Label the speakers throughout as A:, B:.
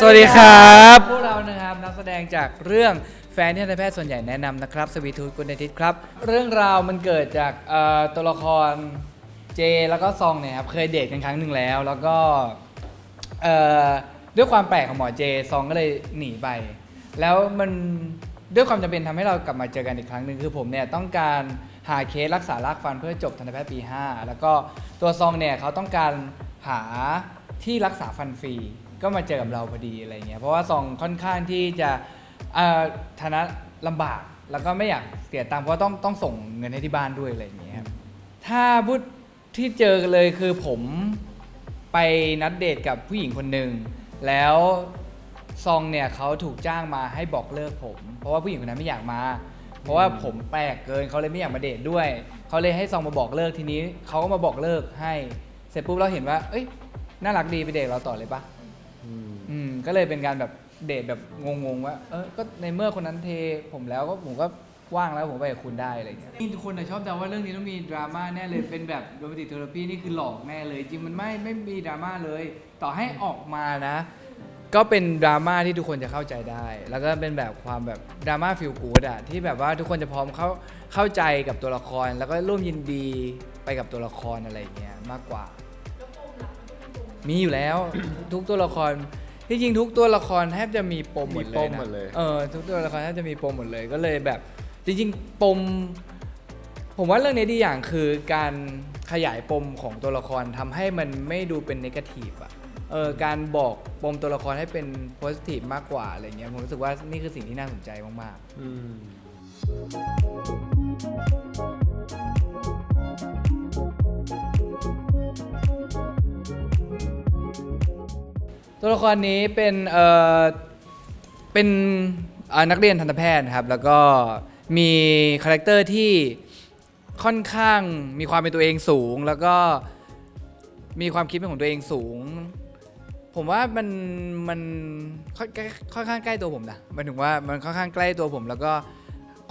A: สวัสดีครับพวกเรานะครับนักแสดงจากเรื่องแฟนที่ทันตแพทย์ส่วนใหญ่แนะนำนะครับสวีทูตกุลอาทิตย์ครับเรื่องราวมันเกิดจากตัวละครเจแล้วก็ซองเนี่ยครับเคยเดทกันครั้งหนึ่งแล้วก็ด้วยความแปลกของหมอเจซองก็เลยหนีไปแล้วมันด้วยความจำเป็นทำให้เรากลับมาเจอกันอีกครั้งหนึ่งคือผมเนี่ยต้องการหาเคสรักษารากฟันเพื่อจบทันตแพทย์ปี 5แล้วก็ตัวซองเนี่ยเขาต้องการหาที่รักษาฟันฟรีก็มาเจอกับเราพอดีอะไรเงี้ยเพราะว่าซองค่อนข้างที่จะฐานะลำบากแล้วก็ไม่อยากเสียตังค์เพราะต้องส่งเงินให้ที่บ้านด้วยอะไรอย่างเงี้ยครับถ้าพูดที่เจอกันเลยคือผมไปนัดเดทกับผู้หญิงคนหนึ่งแล้วซองเนี่ยเขาถูกจ้างมาให้บอกเลิกผมเพราะว่าผู้หญิงคนนั้นไม่อยากมาเพราะว่าผมแปลกเกินเขาเลยไม่อยากมาเดทด้วยเขาเลยให้ซองมาบอกเลิกทีนี้เขาก็มาบอกเลิกให้เสร็จปุ๊บเราเห็นว่าเอ้ยน่ารักดีไปเดทเราต่อเลยปะก็เลยเป็นการแบบเดทแบบงงๆว่าก็ในเมื่อคนนั้นเทผมแล้วก็ผมก็ว่างแล้วผมไปกับคุณได้อะไรอย่างเงี้ยทุกคนชอบเดาว่าเรื่องนี้ต้องมีดราม่าแน่เลยเป็นแบบโรแมนติกเทอราพีนี่คือหลอกแน่เลยจริงมันไม่มีดราม่าเลยต่อให้ออกมานะก็เป็นดราม่าที่ทุกคนจะเข้าใจได้แล้วก็เป็นแบบความแบบดราม่าฟีลกู๊ดอะที่แบบว่าทุกคนจะพร้อมเข้าใจกับตัวละครแล้วก็ร่วมยินดีไปกับตัวละครอะไรอย่างเงี้ยมากกว่ามีอยู่แล้ว ทุกตัวละครที่จริงทุกตัวละครแทบจะมีปมหมดเลยนะทุกตัวละครแทบจะมีปมหมดเลยก็เลยแบบจริงๆปมผมว่าเรื่องนี้ดีอย่างคือการขยายปมของตัวละครทำให้มันไม่ดูเป็นเนกาทีฟอะการบอกปมตัวละครให้เป็นโพสิทีฟมากกว่าอะไรเงี้ยผมรู้สึกว่านี่คือสิ่งที่น่าสนใจมากๆตัวละครนี้เป็นนักเรียนทันตแพทย์ครับแล้วก็มีคาแรคเตอร์ที่ค่อนข้างมีความเป็นตัวเองสูงแล้วก็มีความคิดเป็นของตัวเองสูงผมว่ามันค่อนข้างใกล้ตัวผมนะหมายถึงว่ามันค่อนข้างใกล้ตัวผมแล้วก็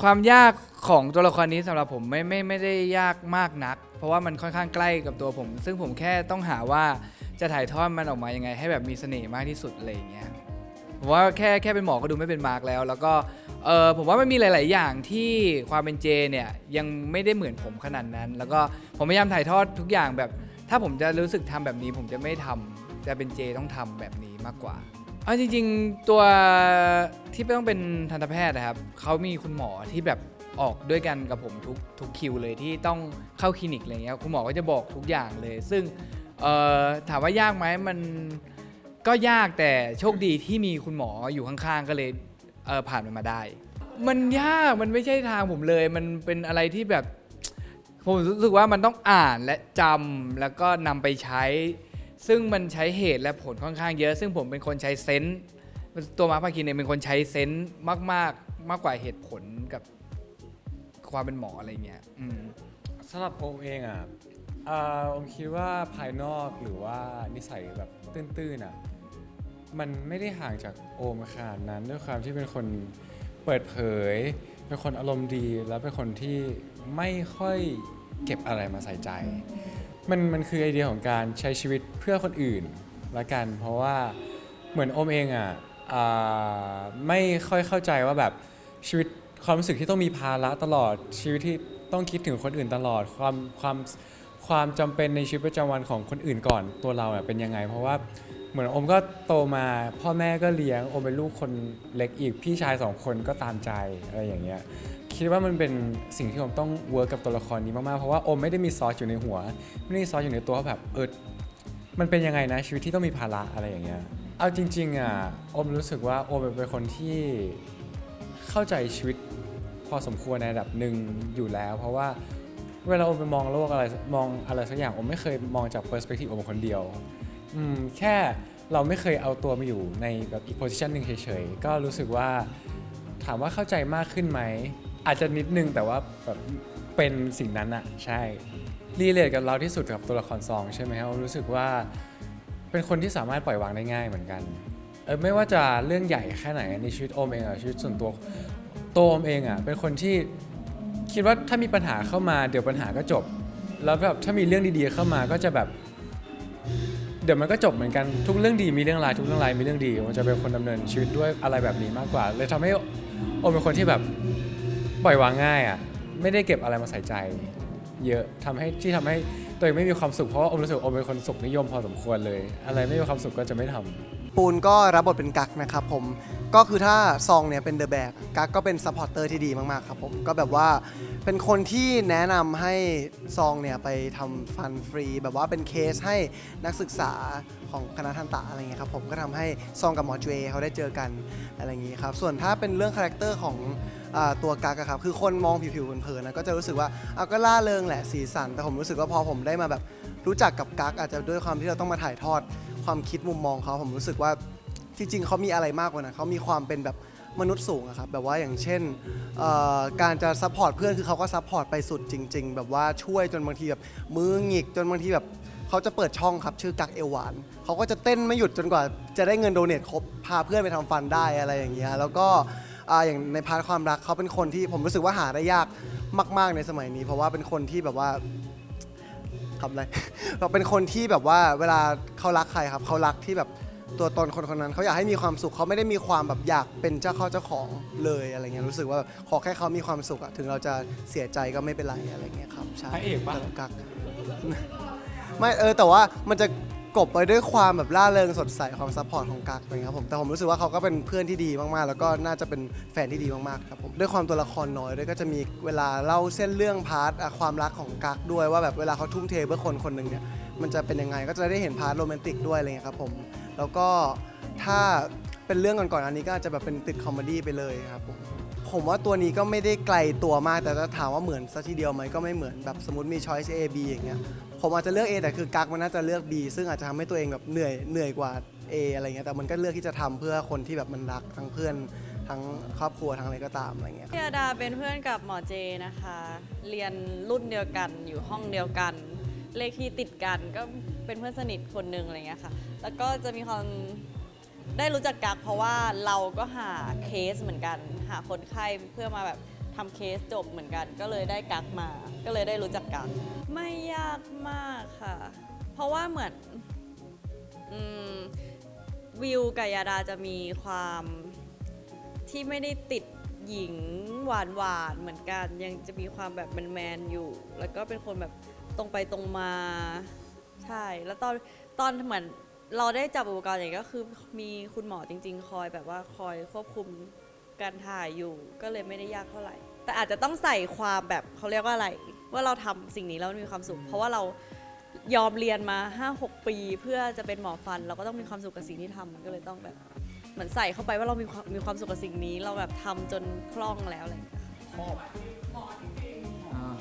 A: ความยากของตัวละครนี้สำหรับผมไม่ได้ยากมากนักเพราะว่ามันค่อนข้างใกล้กับตัวผมซึ่งผมแค่ต้องหาว่าจะถ่ายทอดมันออกมายังไงให้แบบมีเสน่ห์มากที่สุดอะไรอย่างเงี้ยผมว่าแค่เป็นหมอก็ดูไม่เป็นมาร์กแล้วก็ผมว่ามันมีหลายๆอย่างที่ความเป็นเจเนี่ยยังไม่ได้เหมือนผมขนาดนั้นแล้วก็ผมพยายามถ่ายทอดทุกอย่างแบบถ้าผมจะรู้สึกทำแบบนี้ผมจะไม่ทำจะเป็นเจต้องทำแบบนี้มากกว่าจริงๆตัวที่ต้องเป็นทันตแพทย์นะครับเขามีคุณหมอที่แบบออกด้วยกันกับผมทุกคิวเลยที่ต้องเข้าคลินิกอะไรเงี้ยคุณหมอก็จะบอกทุกอย่างเลยซึ่งถามว่ายากไหมมันก็ยากแต่โชคดีที่มีคุณหมออยู่ข้างๆก็เลยผ่านมันมาได้มันยากมันไม่ใช่ทางผมเลยมันเป็นอะไรที่แบบผมรู้สึกว่ามันต้องอ่านและจำแล้วก็นำไปใช้ซึ่งมันใช้เหตุและผลค่อนข้างเยอะซึ่งผมเป็นคนใช้เซนส์ตัวมาร์ค พาคินเนี่ยเป็นคนใช้เซนส์มากกว่าเหตุผลกับความเป็นหมออะไรเงี้ย
B: สำหรับโอมเองโอมคิดว่าภายนอกหรือว่านิสัยแบบตื้นๆมันไม่ได้ห่างจากโอมขนาดนั้นด้วยความที่เป็นคนเปิดเผยเป็นคนอารมณ์ดีแล้วเป็นคนที่ไม่ค่อยเก็บอะไรมาใส่ใจมันคือไอเดียของการใช้ชีวิตเพื่อคนอื่นละกันเพราะว่าเหมือนโอมเองไม่ค่อยเข้าใจว่าแบบชีวิตความรู้สึกที่ต้องมีภาระตลอดชีวิตที่ต้องคิดถึงคนอื่นตลอดความจำเป็นในชีวิตประจำวันของคนอื่นก่อนตัวเราเป็นยังไงเพราะว่าเหมือนโอมก็โตมาพ่อแม่ก็เลี้ยงโอมเป็นลูกคนเล็กอีกพี่ชาย2 คนก็ตามใจอะไรอย่างเงี้ยคิดว่ามันเป็นสิ่งที่โอมต้องเวิร์กกับตัวละครนี้มากๆเพราะว่าโอมไม่ได้มีซอสอยู่ในหัวไม่ได้มีซอสอยู่ในตัวแบบมันเป็นยังไงนะชีวิตที่ต้องมีภาระอะไรอย่างเงี้ยเอาจริงๆโอมรู้สึกว่าโอมเป็นคนที่เข้าใจชีวิตพอสมควรในระดับหนึ่งอยู่แล้วเพราะว่าเวลาโอมไปมองโลกอะไรมองอะไรสักอย่างโอมไม่เคยมองจากเปอร์สเปกทีฟโอมคนเดียวแค่เราไม่เคยเอาตัวมาอยู่ในแบบอีกโพสิชันหนึ่งเฉยๆก็รู้สึกว่าถามว่าเข้าใจมากขึ้นไหมอาจจะนิดนึงแต่ว่าแบบเป็นสิ่งนั้นใช่รีเลทกับเราที่สุดกับตัวละครซองใช่ไหมครับรู้สึกว่าเป็นคนที่สามารถปล่อยวางได้ง่ายเหมือนกันไม่ว่าจะเรื่องใหญ่แค่ไหนในชีวิตโอมเองชีวิตส่วนตัวโอมเองเป็นคนที่คิดว่าถ้ามีปัญหาเข้ามาเดี๋ยวปัญหาก็จบแล้วแบบถ้ามีเรื่องดีๆเข้ามาก็จะแบบ เดี๋ยวมันก็จบเหมือนกันทุกเรื่องดีมีเรื่องร้ายทุกเรื่องร้ายมีเรื่องดีมันจะเป็นคนดำเนินชีวิตด้วยอะไรแบบนี้มากกว่าเลยทำให้โอมเป็นคนที่แบบปล่อยวางง่ายอ่ะไม่ได้เก็บอะไรมาใส่ใจเยอะทำให้ตัวเองไม่มีความสุขเพราะว่าโอมรู้สึกโอมเป็นคนสุขนิยมพอสมควรเลยอะไรไม่มีความสุขก็จะไม่ทำ
C: ปูนก็รับบทเป็นกักนะครับผมก็คือถ้าซองเนี่ยเป็นเดอะแบกกักก็เป็นซัพพอร์เตอร์ที่ดีมากๆครับผมก็แบบว่าเป็นคนที่แนะนำให้ซองเนี่ยไปทำฟันฟรีแบบว่าเป็นเคสให้นักศึกษาของคณะทันตะอะไรเงี้ยครับผมก็ทำให้ซองกับหมอเจเขาได้เจอกันอะไรอย่างงี้ครับส่วนถ้าเป็นเรื่องคาแรคเตอร์ของตัวกักอะครับคือคนมองผิวๆเผินๆนะก็จะรู้สึกว่าเอาก็ล่าเริงแหละสีสันแต่ผมรู้สึกว่าพอผมได้มาแบบรู้จักกับกักอาจจะด้วยความที่เราต้องมาถ่ายทอดความคิดมุมมองเขาผมรู้สึกว่าที่จริงเขามีอะไรมากกว่านั้นเขามีความเป็นแบบมนุษย์สูงอะครับแบบว่าอย่างเช่นการจะซัพพอร์ตเพื่อนคือเขาก็ซัพพอร์ตไปสุดจริงๆแบบว่าช่วยจนบางทีแบบมือหงิกจนบางทีแบบเขาจะเปิดช่องครับชื่อกักเอวหวานเขาก็จะเต้นไม่หยุดจนกว่าจะได้เงินโดเนทครบพาเพื่อนไปทำฟันได้อะไรอย่างเงี้ยแล้วก็อย่างในพาร์ทความรักเขาเป็นคนที่ผมรู้สึกว่าหาได้ยากมากๆในสมัยนี้ เพราะว่าเป็นคนที่แบบว่าทำอะไร เราเป็นคนที่แบบว่าเวลาเขารักใครครับเขารักที่แบบตัวตนคนคนนั้นเขาอยากให้มีความสุขเขาไม่ได้มีความแบบอยากเป็นเจ้าของเลยอะไรเงี้ยรู้สึกว่าขอแค่เขามีความสุขอะถึงเราจะเสียใจก็ไม่เป็นไรอะไรเงี้ยครับใช่
A: พระเอกปะ
C: กัก ไม่แต่ว่ามันจะกลบไปด้วยความแบบล่าเริงสดใสความซัพพอร์ตของกักอะไรเงี้ยครับผมแต่ผมรู้สึกว่าเขาก็เป็นเพื่อนที่ดีมากๆแล้วก็น่าจะเป็นแฟนที่ดีมากๆครับผมด้วยความตัวละครน้อยด้วยก็จะมีเวลาเล่าเส้นเรื่องพาร์ทความรักของกักด้วยว่าแบบเวลาเขาทุ่มเทเพื่อคนคนหนึ่งเนี่ยมันจะเป็นยังไงก็จะได้เห็นพาร์ทโรแมนติกด้วยอะไรเงี้ยครับผมแล้วก็ถ้าเป็นเรื่องก่อนๆอันนี้ก็อาจจะแบบเป็นติดคอมเมดี้ไปเลยครับผมว่าตัวนี้ก็ไม่ได้ไกลตัวมากแต่ถ้าถามว่าเหมือนซะทีเดียวไหมก็ไม่เหมือนแบบสมมติมี choice A B อย่างเงี้ยผมอาจจะเลือก A แต่คือกักมันน่าจะเลือก B ซึ่งอาจจะทำให้ตัวเองแบบเหนื่อยกว่า A อะไรเงี้ยแต่มันก็เลือกที่จะทำเพื่อคนที่แบบมันรักทั้งเพื่อนทั้งครอบครัวทั้งอะไรก็ตามอะไรเงี้ย
D: พี่อาดาเป็นเพื่อนกับหมอเจนะคะ เรียนรุ่นเดียวกันอยู่ห้องเดียวกัน เลขที่ติดกันก็เป็นเพื่อนสนิทคนหนึ่งอะไรเงี้ยค่ะ แล้วก็จะมีความได้รู้จักกักเพราะว่าเราก็หาเคสเหมือนกัน หาคนไข้เพื่อมาแบบทำเคสจบเหมือนกัน ก็เลยได้กักมา ก็เลยได้รู้จักกักไม่ยากมากค่ะ เพราะว่าเหมือนวิวกับยาดาจะมีความที่ไม่ได้ติดหญิงหวานเหมือนกันยังจะมีความแบบแมนๆอยู่ แล้วก็เป็นคนแบบตรงไปตรงมาใช่แล้วตอนเหมือนเราได้จับอุปกรณ์อย่างนี้ก็คือมีคุณหมอจริงๆคอยแบบว่าคอยควบคุมการถ่ายอยู่ก็เลยไม่ได้ยากเท่าไหร่ แต่อาจจะต้องใส่ความแบบเขาเรียกว่าอะไรว่าเราทำสิ่งนี้แล้วมีความสุขเพราะว่าเรายอมเรียนมา 5-6 ปีเพื่อจะเป็นหมอฟันเราก็ต้องมีความสุขกับสิ่งที่ทำก็เลยต้องแบบเหมือนใส่เข้าไปว่าเรามีความสุขกับสิ่งนี้เราแบบทำจนคล่องแล้วอะไรอย่างเงี้ย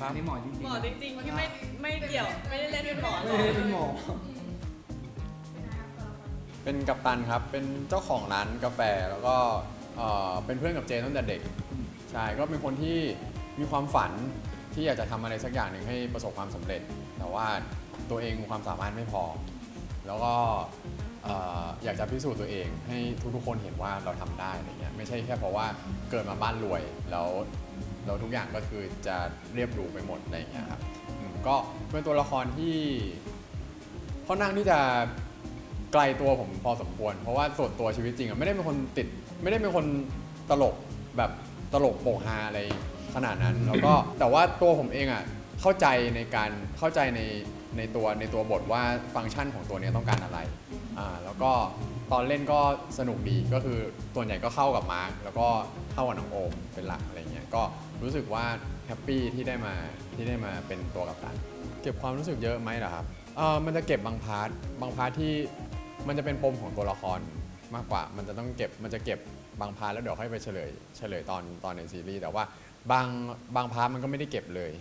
A: ครับนี่หมอจริงๆ
D: หมอจริงๆที่ไม่เกี่ยวไม่ได้เล่นเป็นหมอ
A: ไม่ได้เป็นหมอ
E: เป็นกัปตันครับ เป็นเจ้าของร้านกาแฟแล้วก็เป็นเพื่อนกับเจตั้งแต่เด็ก ใช่ ก็เป็นคนที่มีความฝันที่อยากจะทำอะไรสักอย่างหนึ่งให้ประสบความสำเร็จ แต่ว่าตัวเองมีความสามารถไม่พอ แล้วก็อยากจะพิสูจน์ตัวเองให้ทุกๆคนเห็นว่าเราทำได้อะไรเงี้ย ไม่ใช่แค่เพราะว่าเกิดมาบ้านรวยแล้วทุกอย่างก็คือจะเรียบหรูไปหมดอะไรเงี้ยครับก็เป็นตัวละครที่ค่อนข้างที่จะไกลตัวผมพอสมควรเพราะว่าส่วนตัวชีวิตจริงไม่ได้เป็นคนไม่ได้เป็นคนตลกแบบตลกโปกฮาอะไรขนาดนั้น แล้วก็แต่ว่าตัวผมเองเข้าใจในตัวบทว่าฟังก์ชันของตัวนี้ต้องการอะไรแล้วก็ตอนเล่นก็สนุกดีก็คือส่วนใหญ่ก็เข้ากับมาร์คแล้วก็เข้ากับน้องโอมเป็นหลักอะไรเงี้ยก็รู้สึกว่าแฮปปี้ที่ได้มาเป็นตัวกัปตันเก็บความรู้สึกเยอะไหมเหรอครับมันจะเก็บบางพาร์ทที่มันจะเป็นปมของตัวละครมากกว่ามันจะเก็บบางพาร์ทแล้วเดี๋ยวค่อยไปเฉลยตอนในซีรีส์แต่ว่าบางพาร์ทมันก็ไม่ได้เก็บเลย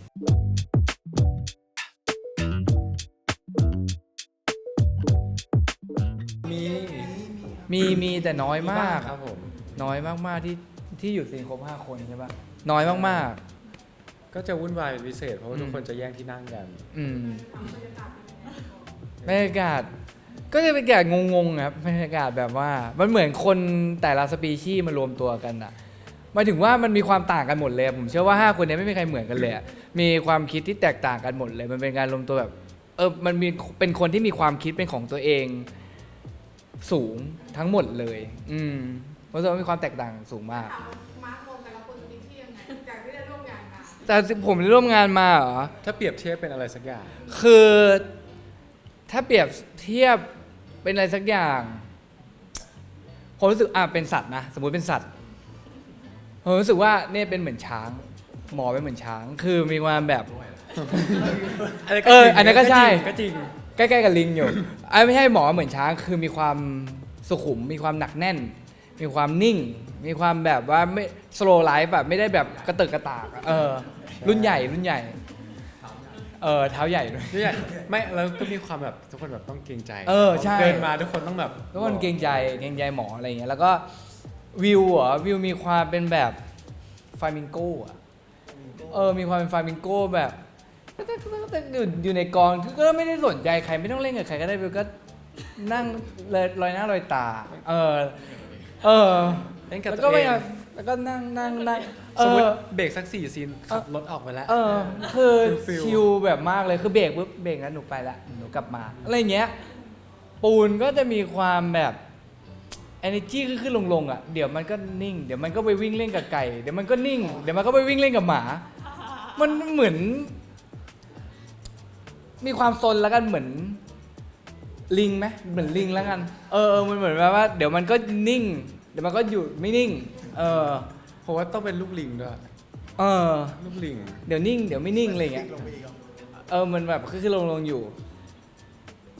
A: มีแต่น้อยมาก
B: ครับผม
A: น้อยมากๆที่อยู่ซีนครบ5 คนใช่ปะน้อยมาก
B: ก็จะวุ่นวายเป็นพิเศษเพราะว่าทุกคนจะแย่งที่นั่งกัน
A: บรรยากาศก็จะเป็นบรรยากาศงงๆครับบรรยากาศแบบว่ามันเหมือนคนแต่ละสปีชีส์มารวมตัวกันอะหมายถึงว่ามันมีความต่างกันหมดเลยผมเชื่อว่า5 คนนี้ไม่มีใครเหมือนกันเลยมีความคิดที่แตกต่างกันหมดเลยมันเป็นการรวมตัวแบบ มันมีเป็นคนที่มีความคิดเป็นของตัวเองสูงทั้งหมดเลยเพราะฉะนั้นมีความแตกต่างสูงมาก
F: มาร์คมองแต่ละคนมีที่ยังไงจากที่ได้ร่วมงานมา
A: แต่ผมร่วมงานมาเหรอ
B: ถ้าเปรียบเทียบเป็นอะไรสักอย่าง
A: คือถ้าเปรียบเทียบเป็นอะไรสักอย่าง ผมรู้สึกเป็นสัตว์นะสมมุติเป็นสัตว์ผมรู้สึกว่าเนี่ยเป็นเหมือนช้าง หมอเป็นเหมือนช้าง คือมีความแบบ อันนั้นก็ใช่
B: ก็จริง
A: ใกล้ๆกับลิงอยู่ ไม่ใช่หมอเหมือนช้างคือมีความสุขุมมีความหนักแน่น มีความนิ่ง มีความแบบว่าไม่ slow life แบบไม่ได้แบบกระเติกกระตากรุ่นใหญ่เท้าใหญ่ด้วย
B: นี่ไม่แล้วก็มีความแบบทุกคนแบบต้องเกรงใจ
A: ใช่
B: เดินมาทุกคนต้องแบบ
A: ทุกคนเกรงใจหมออะไรอย่างเงี้ยแล้วก็วิวมีความเป็นแบบฟลามิงโก้มีความเป็นฟลามิงโก้แบบอยู่ในกองก็ไม่ได้สนใจใครไม่ต้องเล่นกับใครก็ได้วิวก็นั่งเลยลอยหน้าลอยตา
B: เล่นกับ
A: แล้ว
B: ตั
A: ก็
B: ว
A: ไป
B: เอง
A: แล้วก็นั่ง
B: สมมติเบรกสัก4 ซีนขับรถออกไปแล้ว
A: คือ
B: ฟิล
A: ชิลแบบมากเลยคือเบรกปุ๊บเบรกแล้วหนูไปละหนูกลับมาอะไรเงี้ยปูนก็จะมีความแบบ energy ขึ้นลงอ่ะเดี๋ยวมันก็นิ่งเดี๋ยวมันก็ไปวิ่งเล่นกับไก่เดี๋ยวมันก็นิ่งเดี๋ยวมันก็ไปวิ่งเล่นกับหมา มันเหมือน มีความซนแล้วกันเหมือนลิงไหมเหมือนลิงแล้วกันมันเหมือนแบบว่า เดี๋ยวมันก็นิ่ง เดี๋ยวมันก็อยู่ไม่นิ่ง
B: ผมว่าต้องเป็นลูกลิงด้วยลูกลิง
A: เดี๋ยวนิ่งเดี๋ยวไม่นิ่งอะไรเงี้ยมันแบบคือลงอยู่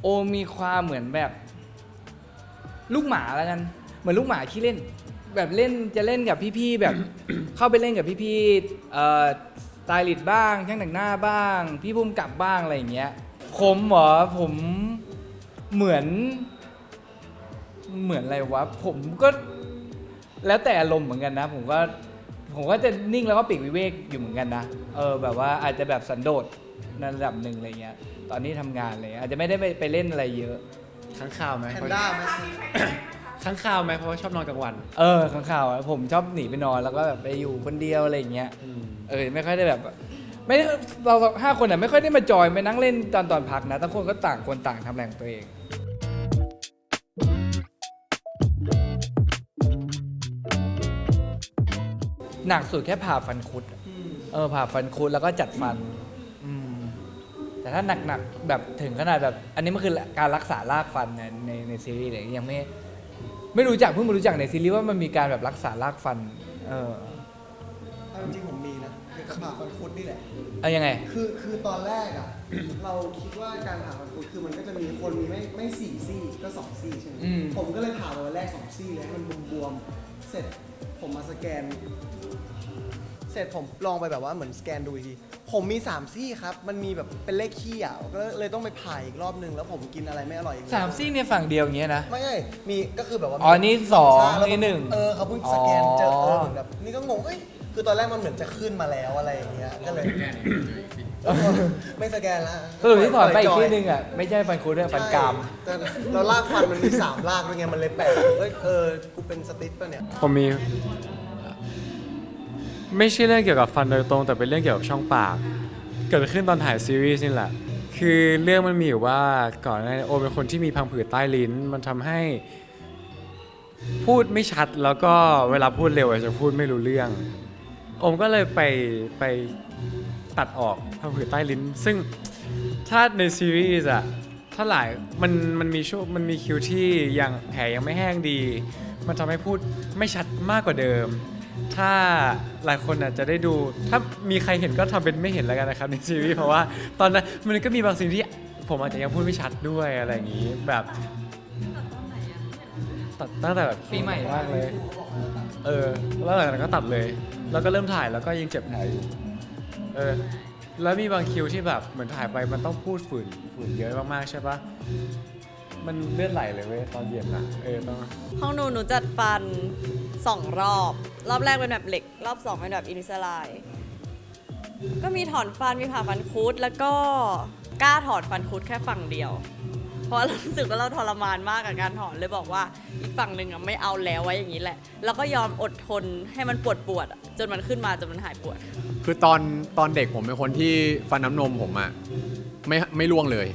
A: โอมีความเหมือนแบบ ลูกหมาแล้วกันเหมือนลูกหมาขี้เล่น แบบเล่นจะเล่นกับพี่ๆแบบ เข้าไปเล่นกับพี่ๆสไตลิสต์บ้างช่างแต่งหน้าบ้าง พี่ภูมิกับบ้างอะไรอย่างเงี้ยผมเหมือนอะไรวะผมก็แล้วแต่อารมณ์เหมือนกันนะผมก็จะนิ่งแล้วก็ปีกวิเวกอยู่เหมือนกันนะแบบว่าอาจจะแบบสันโดษในระดับหนึ่งอะไรเงี้ยตอนนี้ทำงานอะไรอาจจะไม่ได้ไปเล่นอะไรเยอะ
B: ค้างคาวไหม
C: แพนด้าไหม
B: ค้างคาวไหมเพราะว่าชอบนอนกลางวัน
A: ข้างข่าวผมชอบหนีไปนอนแล้วก็แบบไปอยู่คนเดียวอะไรอย่างเงี้ยไม่ค่อยได้แบบไม่ได้เรา5 คนไม่ค่อยได้มาจอยไปนั่งเล่นตอนพักนะทุกคนก็ต่างคนต่างทำอะไรของตัวเองหนักสุดแค่ผ่าฟันคุดผ่าฟันคุดแล้วก็จัดฟันแต่ถ้าหนักๆแบบถึงขนาดแบบอันนี้มันคือการรักษารากฟันในซีรีส์เลยยังไม่รู้จักเพิ่งมารู้จักในซีรีส์ว่ามันมีการแบบรักษารากฟัน
C: จริงๆผมมีนะคือผ่าฟันคุดนี่แหละ
A: ยังไง
C: คือตอนแรกอ่ะ เราคิดว่าการผ่าฟันคุดคือมันก็จะมีคนมีไม่4 ซี่ก็2 ซี่ใช่ไหมผมก็เลยผ่าไปวันแรก2 ซี่เลยให้มันบวมๆเสร็จผมมาสแกน เสร็จผมลองไปแบบว่าเหมือนสแกนดูอีกทีผมมี3 ซี่ครับมันมีแบบเป็นเลขขี้อ่ะก็เลยต้องไปผ่าอีกรอบนึงแล้วผมกินอะไรไม่อร่อยอีก
A: 3 ซี่เนี่ยฝั่งเดียวอย่างเงี้ยนะ
C: ไม่มีก็คือแบบว่า
A: นี่2นี่1
C: เขาเพิ่งสแกนเจอเหมือนแบบนี่ก็งงคือตอนแรกมันเหมือนจะขึ้นมาแล้วอะไรอย่างเงี้ยก็เลยไม่สแกนแล้ว
A: สรุปที่ถอนไปอีกที่นึงอ่ะไม่ใช่ฟันคุดด้วยฟันกราม
C: แต่เราลากฟันมันมี3 ลากด้วยไงมันเลยแปลกกูเป็นสติ๊ดป่ะเนี่ย
B: ผมมีไม่ใช่เรื่องเกี่ยวกับฟันโดยตรงแต่เป็นเรื่องเกี่ยวกับช่องปากเกิดขึ้นตอนถ่ายซีรีส์นี่แหละคือเรื่องมันมีอยู่ว่าก่อนหน้านี้โอเป็นคนที่มีพังผืดใต้ลิ้นมันทำให้พูดไม่ชัดแล้วก็เวลาพูดเร็วอาจจะพูดไม่รู้เรื่องโอมก็เลยไปตัดออกพังผืดใต้ลิ้นซึ่งถ้าในซีรีส์อะถ้าหลายมันมีช่วงมันมีคิวที่ยังแผลยังไม่แห้งดีมันทำให้พูดไม่ชัดมากกว่าเดิมถ้าหลายคนอาจจะได้ดูถ้ามีใครเห็นก็ทำเป็นไม่เห็นแล้วกันนะครับในซีรีส์เพราะว่าตอนนั้นมันก็มีบางสิ่งที่ผมอาจจะยังพูดไม่ชัดด้วยอะไรอย่างนี้แบบตัดตั้งแต่แบบ
A: ปีใหม่
B: มากเลยแล้วหลังจากนั้นก็ตัดเลยแล้วก็เริ่มถ่ายแล้วก็ยังเจ็บแผลอยู่แล้วมีบางคิวที่แบบเหมือนถ่ายไปมันต้องพูดฝืนเยอะมากๆใช่ปะมันเลือดไหลเลยเว้ยตอนเย็นนะต้อง
D: ห้องหนูจัดฟัน2 รอบแรกเป็นแบบเหล็กรอบ2เป็นแบบอินวิสไลน์ก็มีถอนฟันมีผ่าฟันคุดแล้วก็กล้าถอนฟันคุดแค่ฝั่งเดียว เพราะเรารู้สึกว่าเราทรมานมากกับการถอนเลยบอกว่าอีกฝั่งหนึ่งอ่ะไม่เอาแล้วไว้อย่างนี้แหละแล้วก็ยอมอดทนให้มันปวดจนมันขึ้นมาจนมันหายปวด
E: คือตอนเด็กผมเป็นคนที่ฟันน้ำนมผมอะไม่ร่วงเลย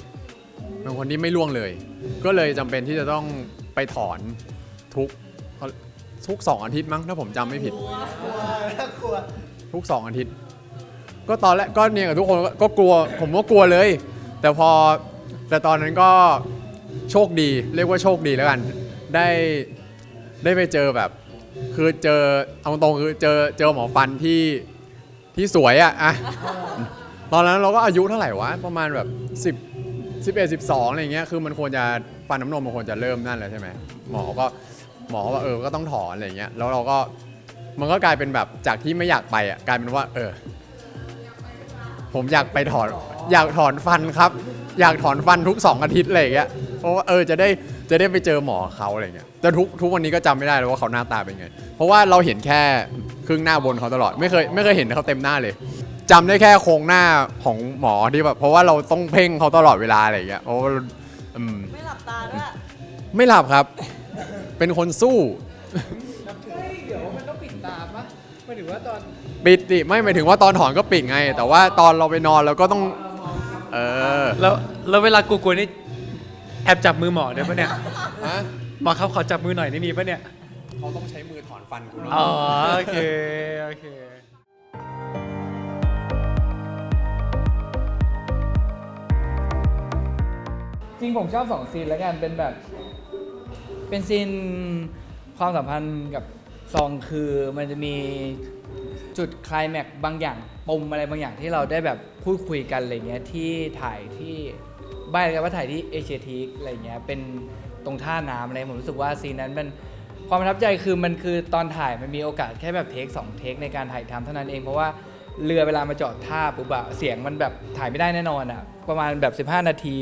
E: เป็นคนที่ไม่ล่วงเลย ก็เลยจำเป็นที่จะต้องไปถอนทุก2 อาทิตย์มั้งถ้าผมจำไม่ผิด ทุก2 อาทิตย์ ก็ตอนแรกก็เนี่ยกับทุกคนก็กลัว ผมก็กลัวเลย แต่ตอนนั้นก็โชคดีเรียกว่าโชคดีแล้วกันได้ไปเจอแบบ คือเจอเอาตรงคือเจอหมอฟันที่สวยอะตอนนั้นเราก็อายุเท่าไหร่วะประมาณแบบ10 11 12อะไรเงี้ยคือมันควรจะฟันน้ำนมมันควรจะเริ่มนั่นแล้วใช่ไหมหมอว่าก็ต้องถอนอะไรเงี้ยแล้วเราก็มันก็กลายเป็นแบบจากที่ไม่อยากไปอ่ะกลายเป็นว่าผมอยากไปอยากถอนฟันครับ อยากถอนฟันทุก2 อาทิตย์อะไรเงี้ยเพราะว่าจะได้ไปเจอหมอเขาอะไรเงี้ยแต่ทุกวันนี้ก็จำไม่ได้เลยว่าเขาหน้าตาเป็นไงเพราะว่าเราเห็นแค่ครึ่งหน้าบนเขาตลอดไม่เคยเห็นเขาเต็มหน้าเลยจำได้แค่โครงหน้าของหมอที่แบบเพราะว่าเราต้องเพ่งเขาตลอดเวลาอะไรเงี้ยเพราะว่า
D: ไม่หลับตาด้วย
E: ไม่หลับครับ เป็นคนสู้
A: เดี๋ยวมันต้องปิดตาปะหมายถึงว่าตอน
E: ปิดดิไม่หมายถึงว่าตอนถอนก็ปิดไง แต่ว่าตอนเราไปนอนเราก็ต้อง
B: แล้วเวลากลัวๆนี่แอบจับมือหมอได้ปะเนี่ย
E: ฮะ
B: หมอครับขอจับมือหน่อยนี่มีปะเนี่ย
E: เขาต้องใช้มือถอนฟันกูเนาะ
B: อ๋อโอเคโอเค
A: จริงผมชอบ2 ซีนแล้วกันเป็นซีนความสัมพันธ์กับซองคือมันจะมีจุดไคลแม็กซ์บางอย่างปมอะไรบางอย่างที่เราได้แบบพูดคุยกันอะไรเงี้ยที่ถ่ายที่ใบ้กันว่าถ่ายที่เอเชียทีคอะไรเงี้ยเป็นตรงท่าน้ำอะไรผมรู้สึกว่าซีนนั้นมันความประทับใจคือมันคือตอนถ่ายมันมีโอกาสแค่แบบเทค2 เทคในการถ่ายทำเท่านั้นเองเพราะว่าเรือเวลามาจอดท่าปุ๊บอะเสียงมันแบบถ่ายไม่ได้แน่นอนอะประมาณแบบ15 นาที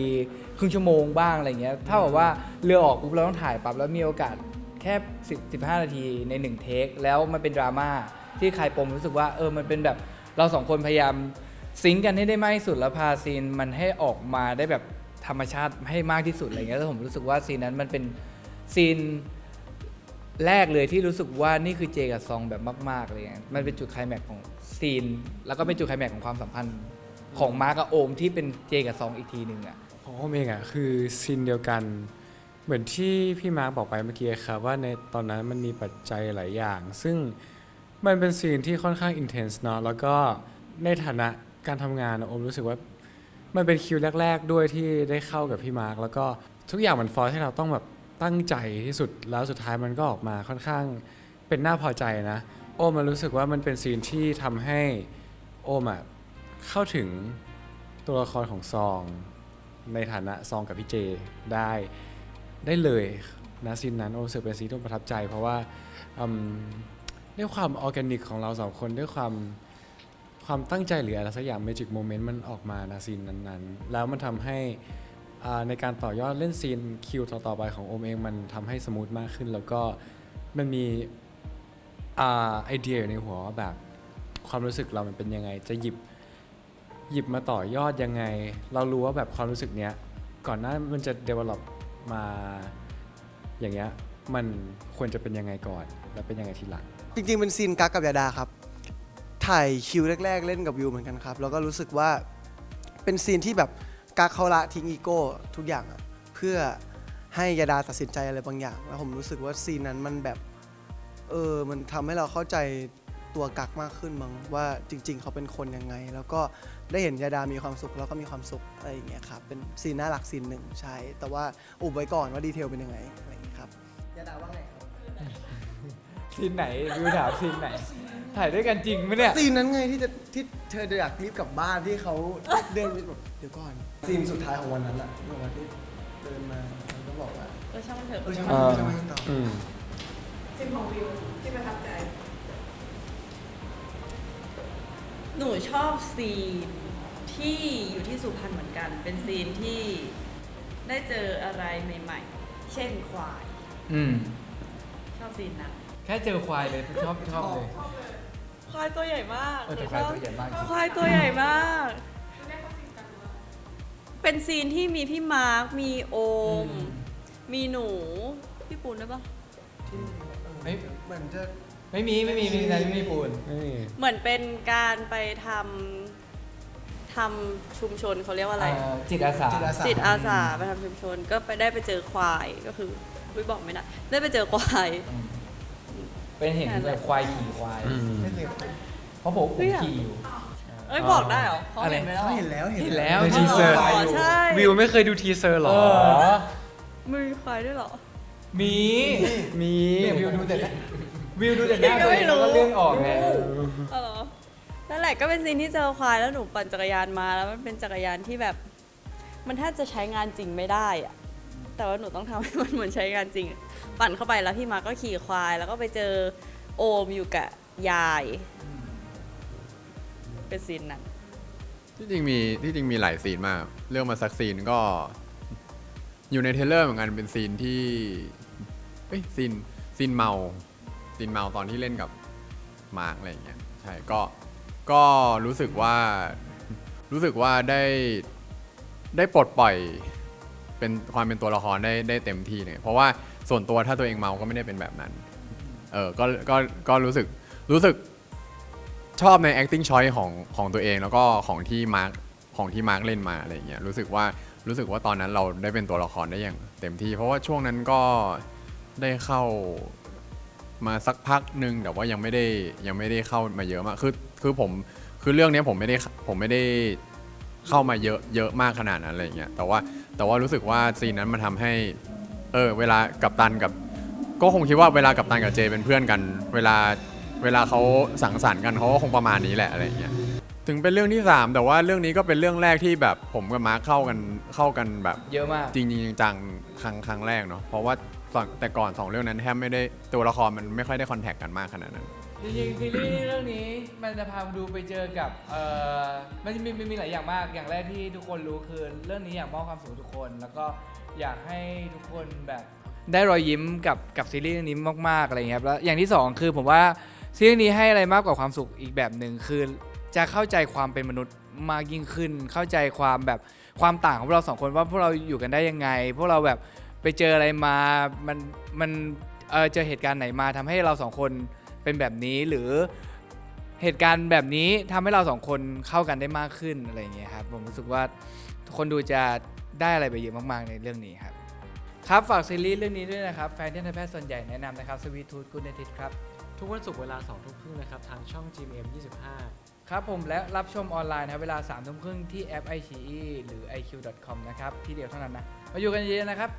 A: ครึ่งชั่วโมงบ้างอะไรเงี้ยเท่ากับว่าเรือออกปุ๊บเราต้องถ่ายปั๊บแล้วมีโอกาสแค่15 นาทีใน1 เทคแล้วมันเป็นดราม่าที่คลายปมรู้สึกว่ามันเป็นแบบเรา2 คนพยายามซิงค์กันให้ได้มากที่สุดแล้วพาซีนมันให้ออกมาได้แบบธรรมชาติให้มากที่สุดอะไรเงี้ยแล้วผมรู้สึกว่าซีนนั้นมันเป็นซีนแรกเลยที่รู้สึกว่านี่คือเจกับซองแบบมากๆเลยมันเป็นจุดไคลแม็กซ์ของซีนแล้วก็เป็นจุดไคลแม็กซ์ของความสัมพันธ์ของมาร์กกับโอมที่เป็นเจกับซองอีกทีนึงอ่ะ
B: ของผมเองอ่ะคือซีนเดียวกันเหมือนที่พี่มาร์คบอกไปเมื่อกี้ครับว่าในตอนนั้นมันมีปัจจัยหลายอย่าง ซึ่งมันเป็นซีนที่ค่อนข้างอินเทนส์เนาะแล้วก็ในฐานะการทำงานโอมรู้สึกว่ามันเป็นคิวแรกๆด้วยที่ได้เข้ากับพี่มาร์คแล้วก็ทุกอย่างมันฟอร์สให้เราต้องแบบตั้งใจที่สุดแล้วสุดท้ายมันก็ออกมาค่อนข้างเป็นน่าพอใจนะโอมมันรู้สึกว่ามันเป็นซีนที่ทำให้โอมอ่ะเข้าถึงตัวละครของซองในฐานะซองกับพี่เจได้เลยนะซีนนั้นโอมรู้สึกเป็นซีนที่ประทับใจเพราะว่าด้วยความออร์แกนิกของเรา2 คนด้วยความตั้งใจหรืออะไรสักอย่างเมจิกโมเมนต์มันออกมานะซีนนั้นๆแล้วมันทำให้ในการต่อยอดเล่นซีนคิวต่อๆไปของโอมเองมันทำให้สมูทมากขึ้นแล้วก็มันมีไอเดียอยู่ในหัวว่าแบบความรู้สึกเรามันเป็นยังไงจะหยิบมาต่อยอดยังไงเรารู้ว่าแบบความรู้สึกเนี้ยก่อนหน้ามันจะ develop มาอย่างเงี้ยมันควรจะเป็นยังไงก่อนแล้วเป็นยังไงทีหลัง
C: จริงๆเป็นซีนกั๊กกับยาดาครับถ่ายคิวแรกๆเล่นกับวิวเหมือนกันครับแล้วก็รู้สึกว่าเป็นซีนที่แบบกั๊กเขาละทิ้งอีโก้ทุกอย่างเพื่อให้ยาดาตัดสินใจอะไรบางอย่างแล้วผมรู้สึกว่าซีนนั้นมันแบบมันทำให้เราเข้าใจตัวกั๊กมากขึ้นมั้งว่าจริงๆเขาเป็นคนยังไงแล้วก็ได้เห็นยาดามีความสุขแล้วก็มีความสุขอะไรอย่างเงี้ยครับเป็นซีนน่ารักซีนหนึ่งใช่แต่ว่าอุบไว้ก่อนว่าดีเทลเป็นยังไงอะไรอย่างเงี้ยครับยาดาว่าไงครับ
A: ซีนไหนวิวถามซีนไหนถ่ายด้วยกันจริงไหมเนี่ย
C: ซีนนั้นไงที่เธออยากรีบกลับบ้านที่เขาเดินไปแบบเดี๋ยวก่อนซีนสุดท้ายของวันนั้นอะเมื่อวันที่เดินมาแล้วก็บอกว่า
D: ช่างมันเถอะ
C: ช่างมันต่อ
F: ซีนของวิวที่ประทับใจ
D: หนูชอบซีนที่อยู่ที่สุพรรณเหมือนกัน เป็นซีนที่ได้เจออะไรใหม่ๆ เช่นควาย ชอบซีนนั้น
A: แค่เจอควายเลยชอบเลย
D: ควายตัวใหญ่มาก
A: แต่ควายตัวใหญ่มากจริง
D: ควายตัวใหญ่มาก เป็นซีนที่มีพี่มาร์ค มีโอม มีหนู พี่ปูนด้วยปะ
A: ไม่
C: เหมือนจะ
A: ไม่มีในไม่มีปูน
D: เหมือนเป็นการไปท ทำชุมชนเขาเรียกว่าอะไร
A: จิตอาสา
D: จิตอาสาไปทำชุมชนก็ไปเจอควายก็คือไม่บอกไม่ได้ได้ไปเจอควาย
A: เป็นเห็นแบบควายขี่ควาย เพราะผมขี่อยู่
D: เอ้ยบอกได้เหรอเขาเห็นไปแล้ว
C: เขา
D: เหรอ
C: เห็นแล้ว
A: เห็นแล้ว
B: ในทีเซอร์
D: อ๋อใช่
B: วิวไม่เคยดูทีเซอร์หรอ
D: มีควายด้วยเหรอ
A: มี
B: มี
A: เนี่ยวิวดูแต่หน้าตัวเองแล้วก็เลื่อนออกไง
D: อ๋อเหรอนั่นแหละก็เป็นซีนที่เจอควายแล้วหนูปั่นจักรยานมาแล้วมันเป็นจักรยานที่แบบ มันแทบจะใช้งานจริงไม่ได้อะแต่ว่าหนูต้องทำให้มันเหมือนใช้งานจริง ปั่นเข้าไปแล้วพี่มาก็ขี่ควาย แล้วก็ไปเจอโอมอยู่กับยาย เป็นซีนนั้น
E: ที่จริงมีหลายซีนมาก เลือกมาสักซีนก็ อยู่ในเทรลเลอร์เหมือนกันเป็นซีนที่เอ้ยซีนเมาตอนที่เล่นกับมาร์กอะไรอย่างเงี้ยใช่ก็รู้สึกว่าได้ปลดปล่อยเป็นความเป็นตัวละครได้เต็มที่เนี่ยเพราะว่าส่วนตัวถ้าตัวเองเมาก็ไม่ได้เป็นแบบนั้นก็รู้สึกชอบใน acting choice ของตัวเองแล้วก็ของที่มาร์กเล่นมาอะไรอย่างเงี้ยรู้สึกว่าตอนนั้นเราได้เป็นตัวละครได้อย่างเต็มที่ เพราะว่าช่วงนั้นก็ได้เข้ามาสักพักหนึ่งแต่ว่ายังไม่ได้เข้ามาเยอะมากคือเรื่องนี้ผมไม่ได้เข้ามาเยอะมากขนาดนั้นอะไรอย่างเงี้ยแต่ว่ารู้สึกว่าซีนนั้นมันทำให้เวลากัปตันกับก็คงคิดว่าเวลากัปตันกับเจเป็นเพื่อนกันเวลาเขาสังสรรค์กันเขาก็คงประมาณนี้แหละอะไรอย่างเงี้ยถึงเป็นเรื่องที่3แต่ว่าเรื่องนี้ก็เป็นเรื่องแรกที่แบบผมกับมาร์คเข้ากันแบบ
A: เยอะมาก
E: จริงๆจังๆครั้งแรกเนาะเพราะว่าแต่ก่อน2เรื่องนั้นแทบไม่ได้ตัวละครมันไม่ค่อยได้คอนแทคกันมากขนาดนั้น
A: จริงๆซีรีส์เรื่องนี้มันจะพาดูไปเจอกับมันจะมีหลายอย่างมากอย่างแรกที่ทุกคนรู้คือเรื่องนี้อยากมอบความสุขให้ทุกคน แล้วก็อยากให้ทุกคนแบบได้รอยยิ้มกับซีรีส์เรื่องนี้มากๆอะไรอย่างเงี้ยครับแล้วอย่างที่สองคือผมว่าซีรีส์นี้ให้อะไรมากกว่าความสุขอีกแบบหนึ่งคือจะเข้าใจความเป็นมนุษย์มากยิ่งขึ้น เข้าใจความต่างของพวกเราสองคนว่าพวกเราอยู่กันได้ยังไงพวกเราแบบไปเจออะไรมามันเจอเหตุการณ์ไหนมาทำให้เราสองคนเป็นแบบนี้หรือเหตุการณ์แบบนี้ทำให้เราสองคนเข้ากันได้มากขึ้นอะไรอย่างเงี้ยครับผมรู้สึกว่าคนดูจะได้อะไรไปเยอะมากๆในเรื่องนี้ครับครับฝากซีรีส์เรื่องนี้ด้วยนะครับแฟนที่ทันแพทย์ส่วนใหญ่แนะนำนะครับ Sweet Tooth Good Night ครับ
G: ทุกวันศุกร์เวลา 20:30 น. นะครับทางช่อง GMM 25
A: ครับผมและรับชมออนไลน์นะครับเวลา 3:30 น. ที่แอป iQIYI หรือ iq.com นะครับที่เดียวเท่านั้นนะมาอยู่กันเยอะๆนะครับ